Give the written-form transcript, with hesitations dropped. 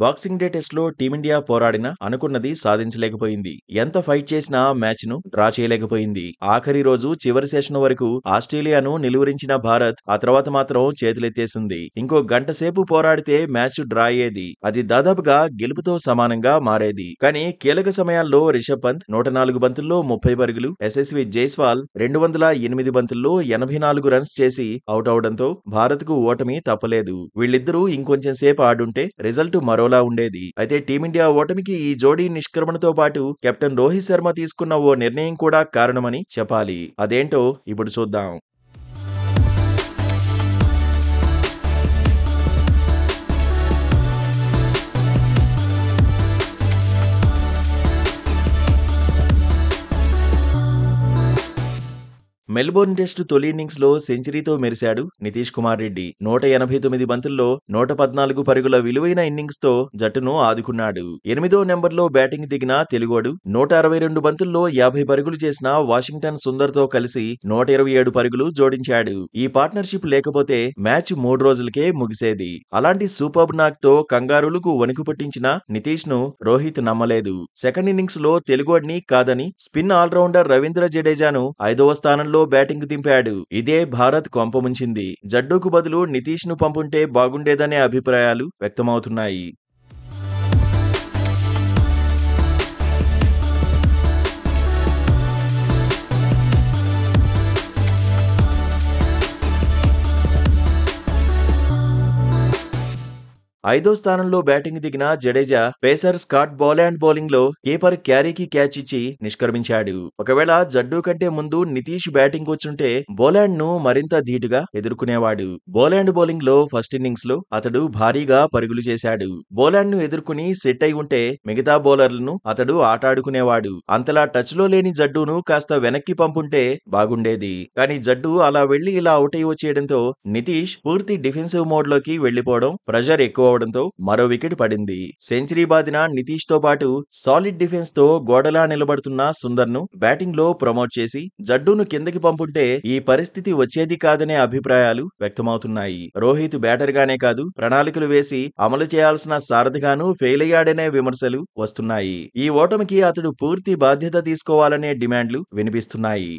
Boxing day టెస్ట్లో team India పోరాడినా అనుకున్నది సాధించలేకపోయింది. ఎంత ఫైట్ చేసినా మ్యాచ్ ను డ్రా చేయలేకపోయింది. ఆఖరి రోజు చివరి సెషన్ వరకు ఆస్ట్రేలియాను నిలువరించిన భారత్ ఆ తర్వాత మాత్రం చేతులెత్తేసింది. ఇంకో గంట సేపు పోరాడితే మ్యాచ్ డ్రా అయ్యేది. అది దాదాపుగా గెలుపుతో సమానంగా మారేది. కానీ కీలక సమయాల్లో రిషబ్ పంత్ 104 బంతుల్లో 30 పరుగులు, యశస్వి జైస్వాల్ 208 బంతుల్లో 84 రన్స్ చేసి అవుట్ అవడంతో భారత్ కు ఓటమి తప్పలేదు. వీళ్ళిద్దరూ ఇంకొంచెం సేపు ఆడుంటే రిజల్ట్ మరోలా ఉండేది. అయితే టీమిండియా ఓటమికి ఈ జోడీ నిష్క్రమణతో పాటు కెప్టెన్ రోహిత్ శర్మ తీసుకున్న ఓ నిర్ణయం కూడా కారణమని చెప్పాలి. అదేంటో ఇప్పుడు చూద్దాం. మెల్బోర్న్ టెస్టు తొలి ఇన్నింగ్స్ లో సెంచరీతో మెరిశాడు నితీష్ కుమార్ రెడ్డి. 189 బంతుల్లో 114 పరుగుల విలువైన ఇన్నింగ్స్ తో జట్టును ఆదుకున్నాడు. 8వ నెంబర్లో బ్యాటింగ్ దిగిన తెలుగోడు 162 బంతుల్లో 50 పరుగులు చేసిన వాషింగ్టన్ సుందర్ తో కలిసి 127 పరుగులు జోడించాడు. ఈ పార్ట్నర్షిప్ లేకపోతే మ్యాచ్ 3 రోజులకే ముగిసేది. అలాంటి సూపర్బ్ నాక్ తో కంగారులకు వణుకు పుట్టించిన నితీష్ ను రోహిత్ నమ్మలేదు. సెకండ్ ఇన్నింగ్స్ లో తెలుగోడిని కాదని స్పిన్ ఆల్రౌండర్ రవీంద్ర జడేజాను 5వ స్థానంలో బ్యాటింగ్ దింపాడు. ఇదే భారత్ కొంపముంచింది. జడ్డూకు బదులు నితీష్ ను పంపుంటే బాగుండేదనే అభిప్రాయాలు వ్యక్తమవుతున్నాయి. ఐదో స్థానంలో బ్యాటింగ్ దిగిన Jadeja pacer Scott Boland bowling లో కీపర్ క్యారీకి క్యాచ్ ఇచ్చి నిష్క్రమించాడు. ఒకవేళ జడ్డూ కంటే ముందు నితీష్ బ్యాటింగ్ వచ్చుంటే బోలాండ్ ను మరింత ధీటుగా ఎదుర్కొనేవాడు. బోలాండ్ బౌలింగ్ లో ఫస్ట్ ఇన్నింగ్స్ లో అతడు భారీగా పరుగులు చేశాడు. బోలాండ్ ను ఎదుర్కొని సెట్ అయి ఉంటే మిగతా బౌలర్లను అతడు ఆటాడుకునేవాడు. అంతలా టచ్ లో లేని జడ్డూను కాస్త వెనక్కి పంపుంటే బాగుండేది. కానీ జడ్డూ అలా వెళ్లి ఇలా అవుట్ అయి వచ్చేయడంతో నితీష్ పూర్తి డిఫెన్సివ్ మోడ్ లోకి వెళ్లిపోవడం, ప్రెషర్ ఎక్కువ అవడంతో మరో వికెట్ పడింది. సెంచరీ బాదిన నితీష్ తో పాటు సాలిడ్ డిఫెన్స్ తో గోడలా నిలబడుతున్న సుందర్ ను బ్యాటింగ్ లో ప్రమోట్ చేసి జడ్డూను కిందకి పంపుంటే ఈ పరిస్థితి వచ్చేది కాదనే అభిప్రాయాలు వ్యక్తమవుతున్నాయి. రోహిత్ బ్యాటర్ గానే కాదు, ప్రణాళికలు వేసి అమలు చేయాల్సిన సారథిగాను ఫెయిల్ అయ్యాడనే విమర్శలు వస్తున్నాయి. ఈ ఓటమికి అతడు పూర్తి బాధ్యత తీసుకోవాలనే డిమాండ్లు వినిపిస్తున్నాయి.